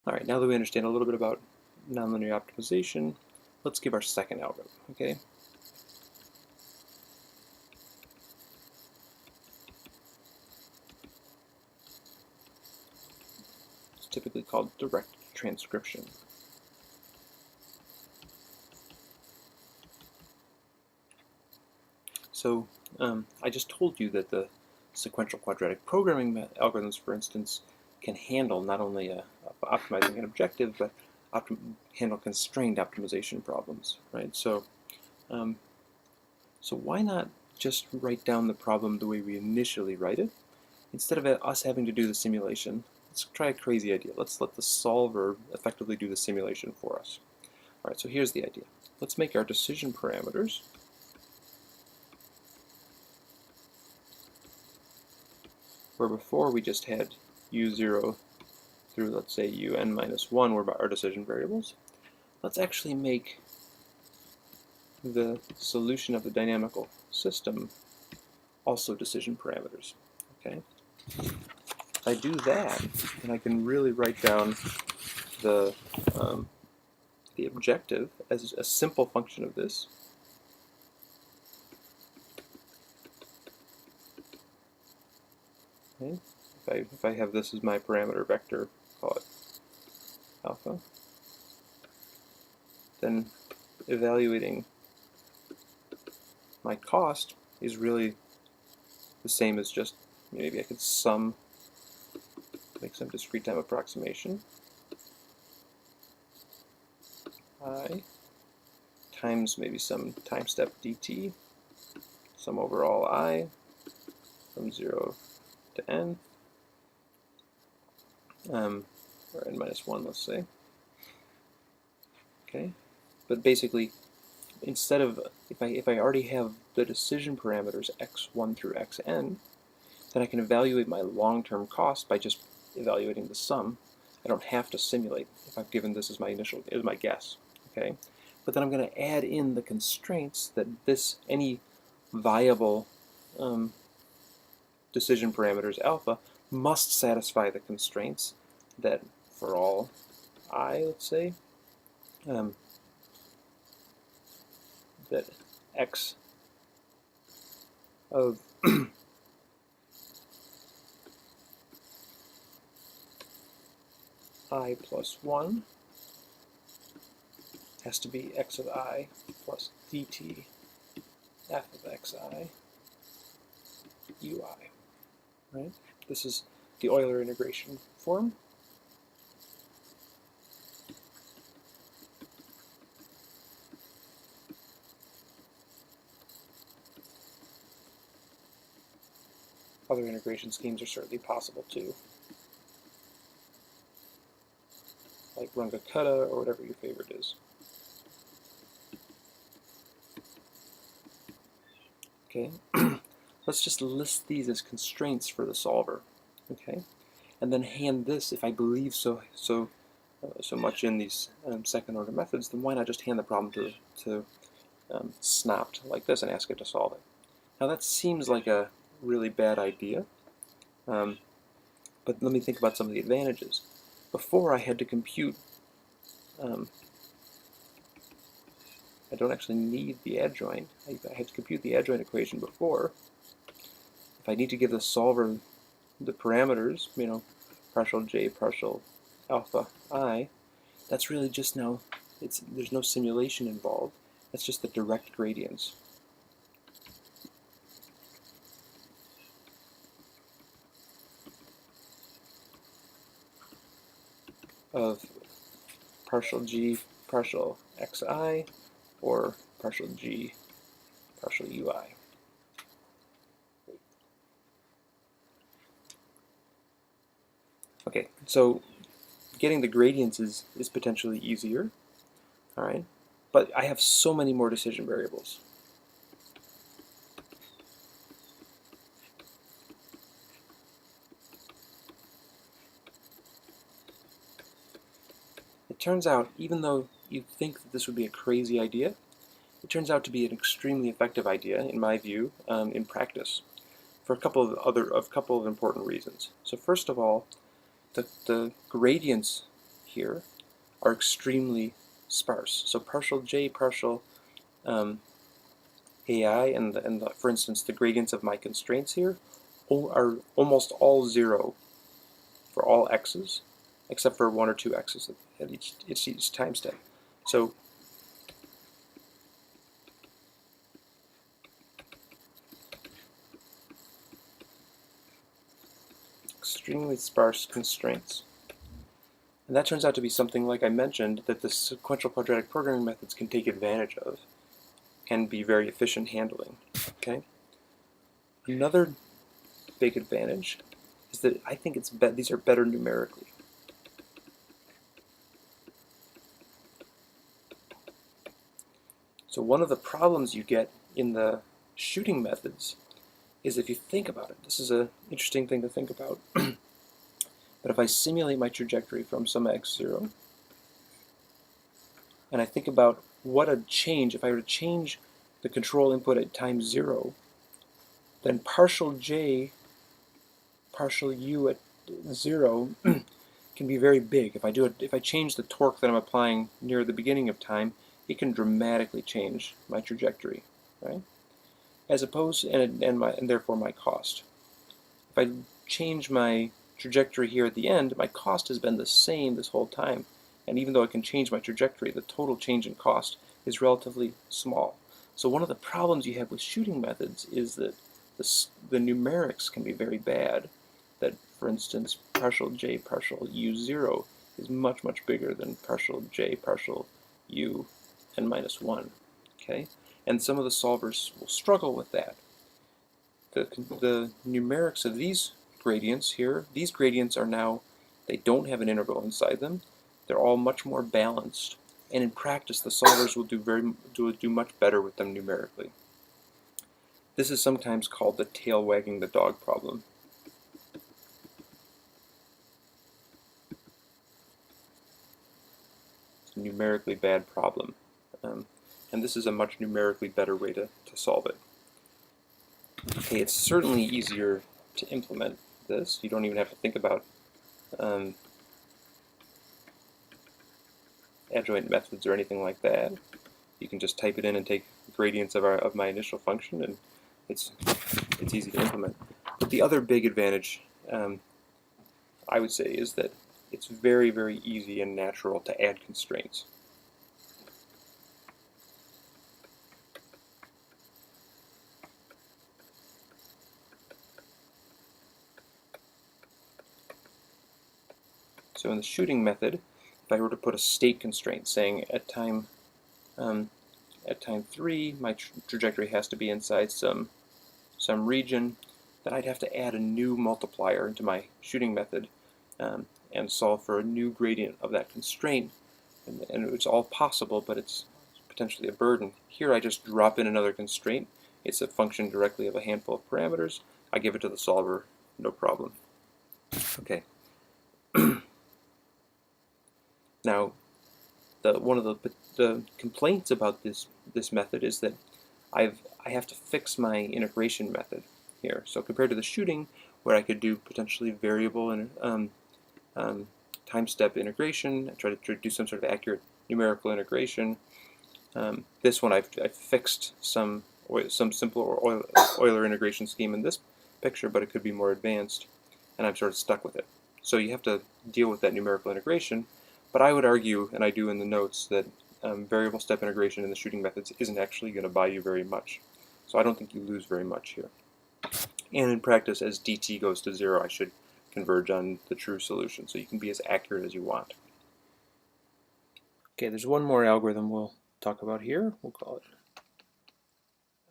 All right, now that we understand a little bit about nonlinear optimization, let's give our second algorithm, okay? It's typically called direct transcription. So I just told you that the sequential quadratic programming algorithms, for instance, can handle not only optimizing an objective, but handle constrained optimization problems, right? So why not just write down the problem the way we initially write it? Instead of us having to do the simulation, let's try a crazy idea. Let's let the solver effectively do the simulation for us. All right, so here's the idea. Let's make our decision parameters where before we just had u0 through, let's say, un minus 1 were our decision variables. Let's actually make the solution of the dynamical system also decision parameters. Okay? If I do that, then I can really write down the objective as a simple function of this. Okay? If I have this as my parameter vector, call it alpha, then evaluating my cost is really the same as just, maybe I could make some discrete time approximation. I times maybe some time step dt, some overall I from 0 to n, or n minus 1, let's say. Okay, but basically, instead of, if I already have the decision parameters x1 through xn, then I can evaluate my long-term cost by just evaluating the sum. I don't have to simulate if I've given this as my guess. Okay, but then I'm going to add in the constraints that any viable decision parameters alpha must satisfy the constraints that for all I, let's say, that x of I plus 1 has to be x of I plus dt f of xi ui. Right? This is the Euler integration form. Other integration schemes are certainly possible too, like Runge-Kutta or whatever your favorite is. Okay, let's just list these as constraints for the solver. Okay, and then hand this, if I believe so much in these second-order methods, then why not just hand the problem to Snopt like this and ask it to solve it? Now that seems like a really bad idea, but let me think about some of the advantages. Before I had to compute, I don't actually need the adjoint. I had to compute the adjoint equation before. If I need to give the solver the parameters, partial j, partial alpha I, that's really just now, there's no simulation involved. That's just the direct gradients. Of partial g, partial xi, or partial g, partial ui. Okay, so getting the gradients is potentially easier, all right? But I have so many more decision variables. It turns out, even though you think that this would be a crazy idea, it turns out to be an extremely effective idea, in my view, in practice, for a couple of important reasons. So first of all, the gradients here are extremely sparse. So partial j, partial AI, and for instance, the gradients of my constraints here are almost all 0 for all x's, except for 1 or 2 x's at each time step. So extremely sparse constraints. And that turns out to be something, like I mentioned, that the sequential quadratic programming methods can take advantage of and be very efficient handling. Okay. Another big advantage is that I think these are better numerically. So one of the problems you get in the shooting methods is, if you think about it, this is an interesting thing to think about, but if I simulate my trajectory from some x0, and I think about what a change, if I were to change the control input at time 0, then partial j, partial u at 0 can be very big. If I change the torque that I'm applying near the beginning of time, it can dramatically change my trajectory, right? As opposed, and therefore my cost. If I change my trajectory here at the end, my cost has been the same this whole time. And even though I can change my trajectory, the total change in cost is relatively small. So one of the problems you have with shooting methods is that the numerics can be very bad. That, for instance, partial j, partial u0 is much, much bigger than partial j, partial u, and minus 1. Okay? And some of the solvers will struggle with that. The numerics of these gradients here, these gradients are now, they don't have an integral inside them. They're all much more balanced. And in practice, the solvers will do much better with them numerically. This is sometimes called the tail wagging the dog problem. It's a numerically bad problem. And this is a much numerically better way to solve it. Okay, it's certainly easier to implement this. You don't even have to think about adjoint methods or anything like that. You can just type it in and take gradients of my initial function, and it's easy to implement. But the other big advantage, I would say, is that it's very, very easy and natural to add constraints. So in the shooting method, if I were to put a state constraint saying at time 3 my trajectory has to be inside some region, then I'd have to add a new multiplier into my shooting method and solve for a new gradient of that constraint. And it's all possible, but it's potentially a burden. Here I just drop in another constraint. It's a function directly of a handful of parameters. I give it to the solver, no problem. Okay. Now, one of the complaints about this method is that I have to fix my integration method here. So compared to the shooting, where I could do potentially variable and time step integration, I try to do some sort of accurate numerical integration. This one I've fixed some simpler Euler integration scheme in this picture, but it could be more advanced, and I'm sort of stuck with it. So you have to deal with that numerical integration. But I would argue, and I do in the notes, that variable step integration in the shooting methods isn't actually going to buy you very much. So I don't think you lose very much here. And in practice, as dt goes to 0, I should converge on the true solution. So you can be as accurate as you want. Okay, there's one more algorithm we'll talk about here. We'll call it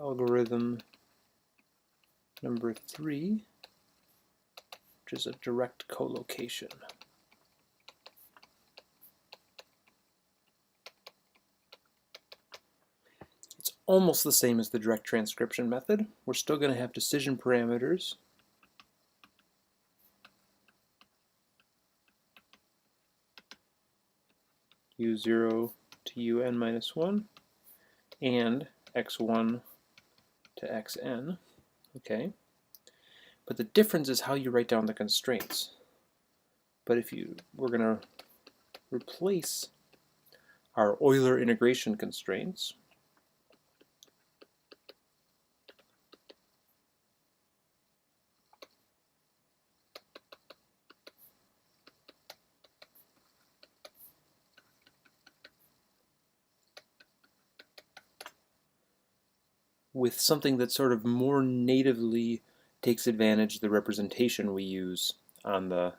algorithm number 3, which is a direct collocation. Almost the same as the direct transcription method. We're still going to have decision parameters. u0 to un minus 1 and x1 to xn. Okay. But the difference is how you write down the constraints. But we're going to replace our Euler integration constraints with something that sort of more natively takes advantage of the representation we use on the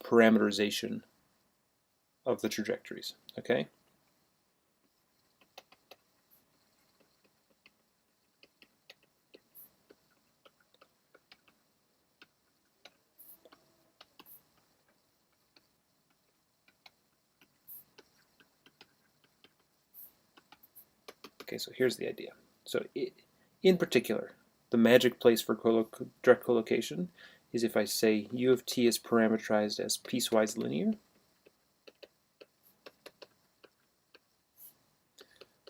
parameterization of the trajectories. Okay. Okay, so here's the idea. So in particular, the magic place for direct collocation is if I say u of t is parameterized as piecewise linear,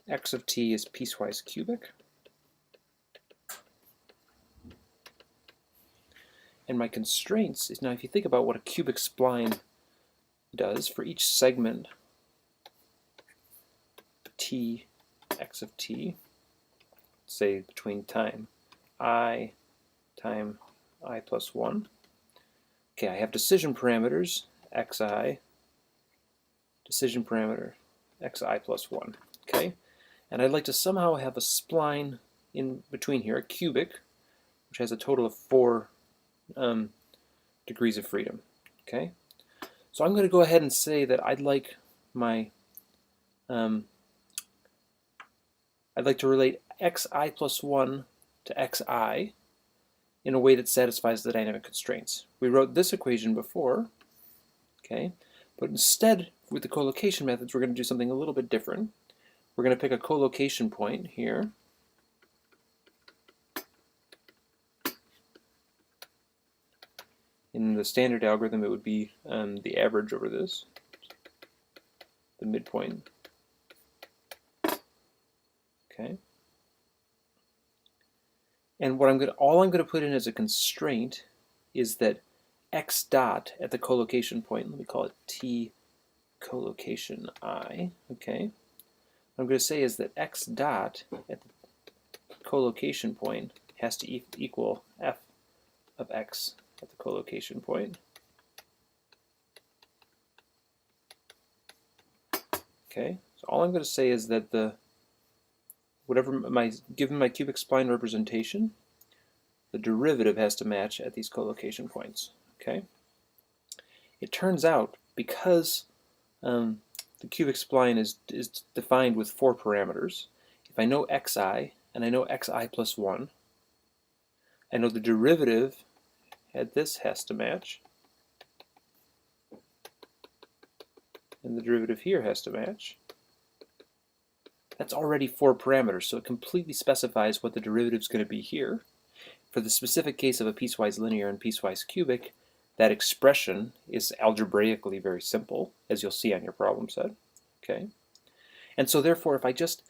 x of t is piecewise cubic, and my constraints is, now if you think about what a cubic spline does for each segment t, x of t, say between time I plus 1. Okay, I have decision parameters xi, decision parameter xi plus 1. Okay, and I'd like to somehow have a spline in between here, a cubic, which has a total of 4 degrees of freedom. Okay, so I'm going to go ahead and say that I'd like my I'd like to relate xi plus 1 to xi in a way that satisfies the dynamic constraints. We wrote this equation before, okay, but instead with the collocation methods we're going to do something a little bit different. We're going to pick a collocation point here, in the standard algorithm it would be the average over this, the midpoint. Okay. And what all I'm going to put in as a constraint is that x dot at the collocation point, let me call it t collocation I, okay. What I'm going to say is that x dot at the collocation point has to equal f of x at the collocation point. Okay, so all I'm going to say is that given my cubic spline representation, the derivative has to match at these collocation points. Okay. It turns out because the cubic spline is defined with 4 parameters, if I know xi and I know xi plus 1, I know the derivative at this has to match, and the derivative here has to match. That's already 4 parameters, so it completely specifies what the derivative is going to be here. For the specific case of a piecewise linear and piecewise cubic, that expression is algebraically very simple, as you'll see on your problem set. Okay, and so therefore, if I just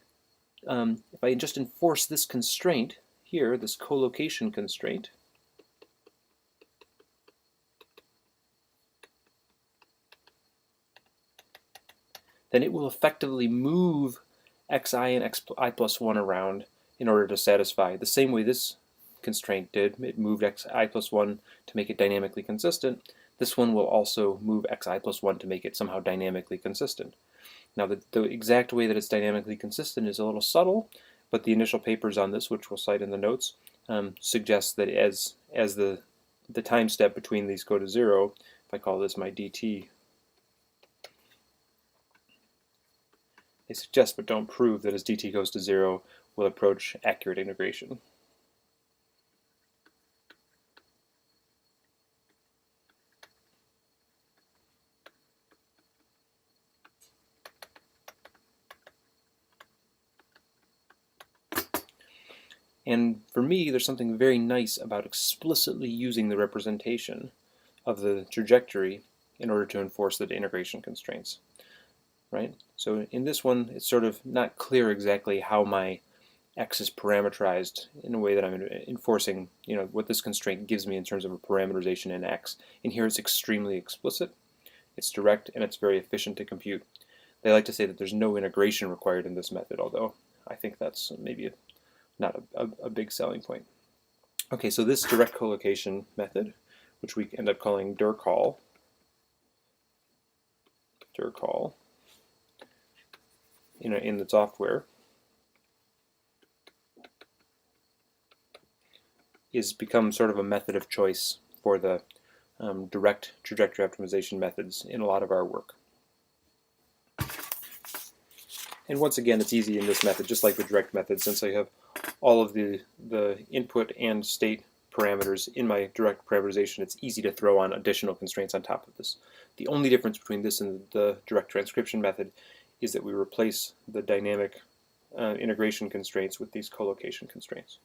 enforce this constraint here, this collocation constraint, then it will effectively move xi and xi plus 1 around in order to satisfy the same way this constraint did. It moved xi plus 1 to make it dynamically consistent. This one will also move xi plus 1 to make it somehow dynamically consistent. Now the exact way that it's dynamically consistent is a little subtle, but the initial papers on this, which we'll cite in the notes, suggest that as the time step between these go to 0, if I call this my dt, they suggest but don't prove that as dt goes to 0, we'll approach accurate integration. And for me, there's something very nice about explicitly using the representation of the trajectory in order to enforce the integration constraints. Right? So in this one, it's sort of not clear exactly how my x is parameterized in a way that I'm enforcing, what this constraint gives me in terms of a parameterization in x. And here it's extremely explicit. It's direct and it's very efficient to compute. They like to say that there's no integration required in this method, although I think that's maybe not a big selling point. Okay, so this direct collocation method, which we end up calling dircall, in the software, is become sort of a method of choice for the direct trajectory optimization methods in a lot of our work. And once again, it's easy in this method, just like the direct method, since I have all of the input and state parameters in my direct parameterization, it's easy to throw on additional constraints on top of this. The only difference between this and the direct transcription method is that we replace the dynamic integration constraints with these collocation constraints.